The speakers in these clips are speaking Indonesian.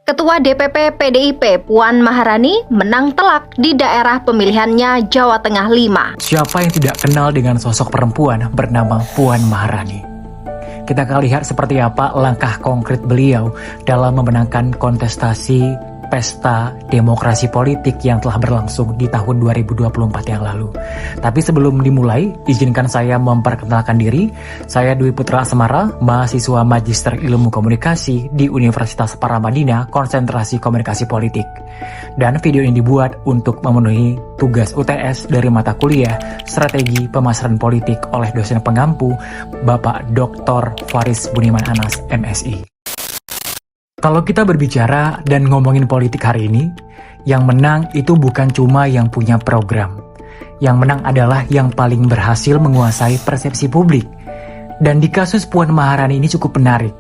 Ketua DPP PDIP Puan Maharani menang telak di daerah pemilihannya Jawa Tengah 5. Siapa yang tidak kenal dengan sosok perempuan bernama Puan Maharani? Kita akan lihat seperti apa langkah konkret beliau dalam memenangkan kontestasi pesta demokrasi politik yang telah berlangsung di tahun 2024 yang lalu. Tapi sebelum dimulai, izinkan saya memperkenalkan diri. Saya Dwi Putra Asmara, mahasiswa Magister Ilmu Komunikasi di Universitas Paramadina, konsentrasi komunikasi politik. Dan video ini dibuat untuk memenuhi tugas UTS dari mata kuliah Strategi Pemasaran Politik oleh dosen pengampu Bapak Dr. Faris Buniman Anas, MSI. Kalau kita berbicara dan ngomongin politik hari ini, yang menang itu bukan cuma yang punya program. Yang menang adalah yang paling berhasil menguasai persepsi publik. Dan di kasus Puan Maharani ini cukup menarik,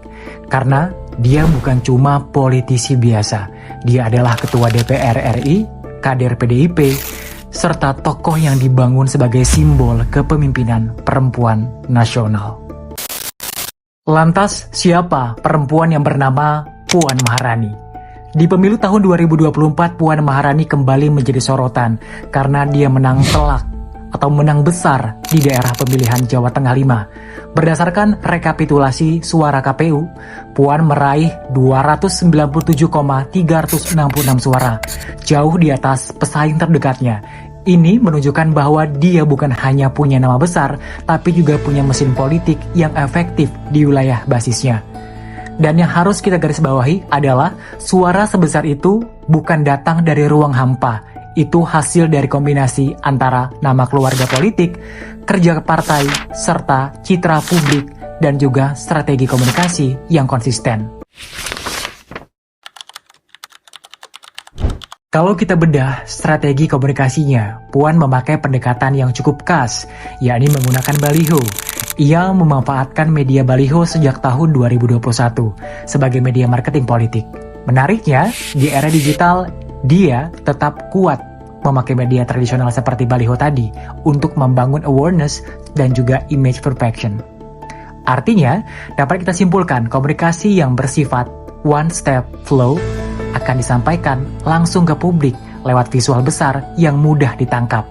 karena dia bukan cuma politisi biasa. Dia adalah Ketua DPR RI, kader PDIP, serta tokoh yang dibangun sebagai simbol kepemimpinan perempuan nasional. Lantas, siapa perempuan yang bernama Puan Maharani? Di pemilu tahun 2024, Puan Maharani kembali menjadi sorotan karena dia menang telak atau menang besar di daerah pemilihan Jawa Tengah 5. Berdasarkan rekapitulasi suara KPU, Puan meraih 297,366 suara, jauh di atas pesaing terdekatnya. Ini menunjukkan bahwa dia bukan hanya punya nama besar, tapi juga punya mesin politik yang efektif di wilayah basisnya. Dan yang harus kita garis bawahi adalah suara sebesar itu bukan datang dari ruang hampa. Itu hasil dari kombinasi antara nama keluarga politik, kerja partai, serta citra publik dan juga strategi komunikasi yang konsisten. Kalau kita bedah strategi komunikasinya, Puan memakai pendekatan yang cukup khas, yakni menggunakan baliho. Ia memanfaatkan media baliho sejak tahun 2021 sebagai media marketing politik. Menariknya, di era digital, dia tetap kuat memakai media tradisional seperti baliho tadi untuk membangun awareness dan juga image perfection. Artinya, dapat kita simpulkan komunikasi yang bersifat one step flow akan disampaikan langsung ke publik lewat visual besar yang mudah ditangkap.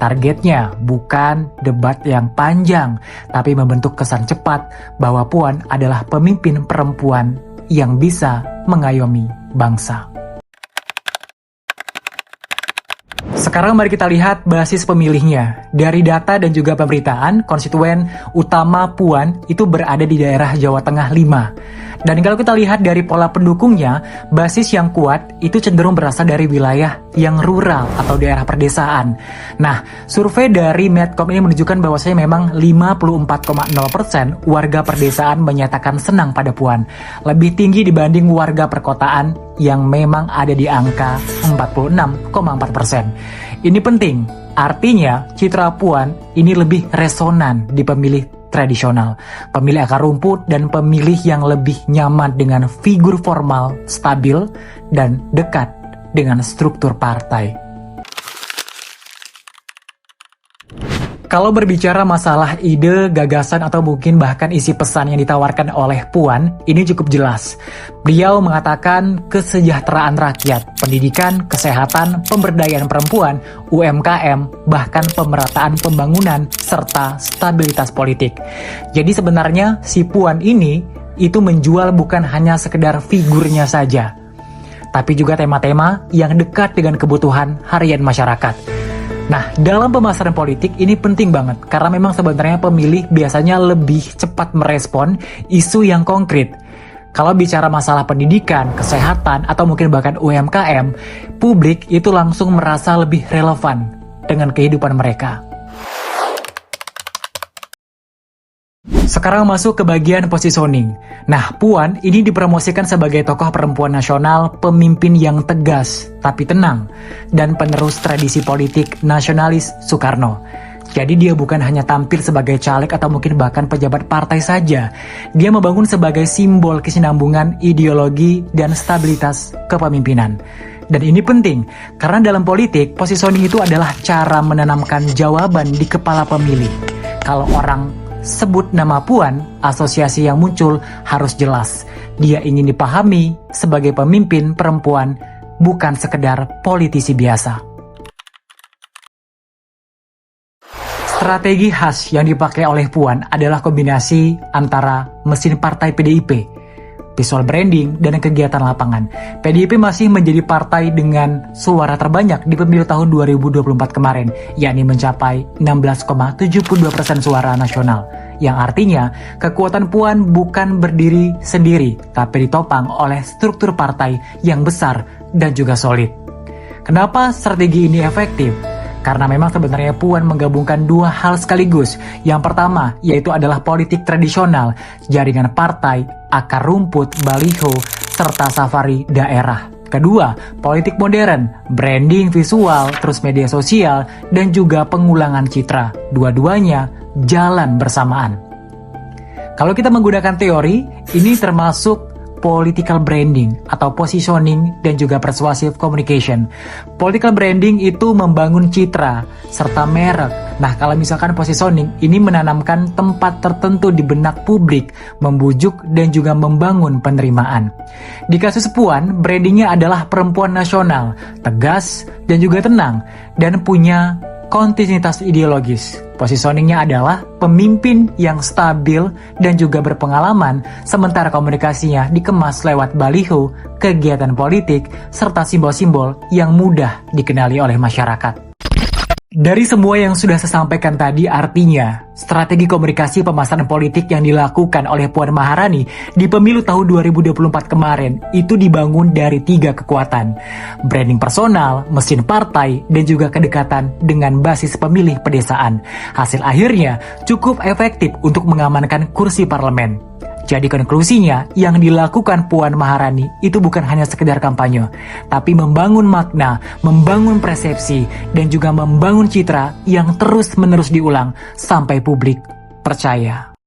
Targetnya bukan debat yang panjang, tapi membentuk kesan cepat bahwa Puan adalah pemimpin perempuan yang bisa mengayomi bangsa. Sekarang mari kita lihat basis pemilihnya. Dari data dan juga pemberitaan, konstituen utama Puan itu berada di daerah Jawa Tengah 5. Dan kalau kita lihat dari pola pendukungnya, basis yang kuat itu cenderung berasal dari wilayah yang rural atau daerah perdesaan. Nah, survei dari Medcom ini menunjukkan bahwasanya memang 54,0% warga perdesaan menyatakan senang pada Puan. Lebih tinggi dibanding warga perkotaan yang memang ada di angka 46,4%. Ini penting, artinya citra Puan ini lebih resonan di pemilih tradisional, pemilih akar rumput dan pemilih yang lebih nyaman dengan figur formal, stabil, dan dekat dengan struktur partai. Kalau berbicara masalah ide, gagasan, atau mungkin bahkan isi pesan yang ditawarkan oleh Puan, ini cukup jelas. Beliau mengatakan kesejahteraan rakyat, pendidikan, kesehatan, pemberdayaan perempuan, UMKM, bahkan pemerataan pembangunan, serta stabilitas politik. Jadi sebenarnya si Puan ini itu menjual bukan hanya sekedar figurnya saja, tapi juga tema-tema yang dekat dengan kebutuhan harian masyarakat. Nah, dalam pemasaran politik ini penting banget karena memang sebenarnya pemilih biasanya lebih cepat merespon isu yang konkret. Kalau bicara masalah pendidikan, kesehatan, atau mungkin bahkan UMKM, publik itu langsung merasa lebih relevan dengan kehidupan mereka. Sekarang masuk ke bagian positioning. Nah, Puan ini dipromosikan sebagai tokoh perempuan nasional, pemimpin yang tegas tapi tenang, dan penerus tradisi politik nasionalis Soekarno. Jadi dia bukan hanya tampil sebagai caleg atau mungkin bahkan pejabat partai saja. Dia membangun sebagai simbol kesinambungan ideologi dan stabilitas kepemimpinan. Dan ini penting, karena dalam politik, positioning itu adalah cara menanamkan jawaban di kepala pemilih. Kalau orang sebut nama Puan, asosiasi yang muncul harus jelas. Dia ingin dipahami sebagai pemimpin perempuan, bukan sekedar politisi biasa. Strategi khas yang dipakai oleh Puan adalah kombinasi antara mesin partai PDIP, visual branding, dan kegiatan lapangan. PDIP masih menjadi partai dengan suara terbanyak di pemilu tahun 2024 kemarin, yakni mencapai 16,72% suara nasional. Yang artinya, kekuatan Puan bukan berdiri sendiri, tapi ditopang oleh struktur partai yang besar dan juga solid. Kenapa strategi ini efektif? Karena memang sebenarnya Puan menggabungkan dua hal sekaligus. Yang pertama, yaitu adalah politik tradisional, jaringan partai, akar rumput, baliho, serta safari daerah. Kedua, politik modern, branding visual, terus media sosial, dan juga pengulangan citra. Dua-duanya jalan bersamaan. Kalau kita menggunakan teori, ini termasuk political branding atau positioning dan juga persuasive communication. Political branding itu membangun citra serta merek. Nah, kalau misalkan positioning ini menanamkan tempat tertentu di benak publik, membujuk dan juga membangun penerimaan. Di kasus Puan, brandingnya adalah perempuan nasional, tegas dan juga tenang, dan punya kontinuitas ideologis. Positioningnya adalah pemimpin yang stabil dan juga berpengalaman, sementara komunikasinya dikemas lewat baliho, kegiatan politik, serta simbol-simbol yang mudah dikenali oleh masyarakat. Dari semua yang sudah saya sampaikan tadi, artinya strategi komunikasi pemasaran politik yang dilakukan oleh Puan Maharani di pemilu tahun 2024 kemarin itu dibangun dari 3 kekuatan: branding personal, mesin partai, dan juga kedekatan dengan basis pemilih pedesaan. Hasil akhirnya cukup efektif untuk mengamankan kursi parlemen. Jadi konklusinya, yang dilakukan Puan Maharani itu bukan hanya sekedar kampanye, tapi membangun makna, membangun persepsi, dan juga membangun citra yang terus-menerus diulang sampai publik percaya.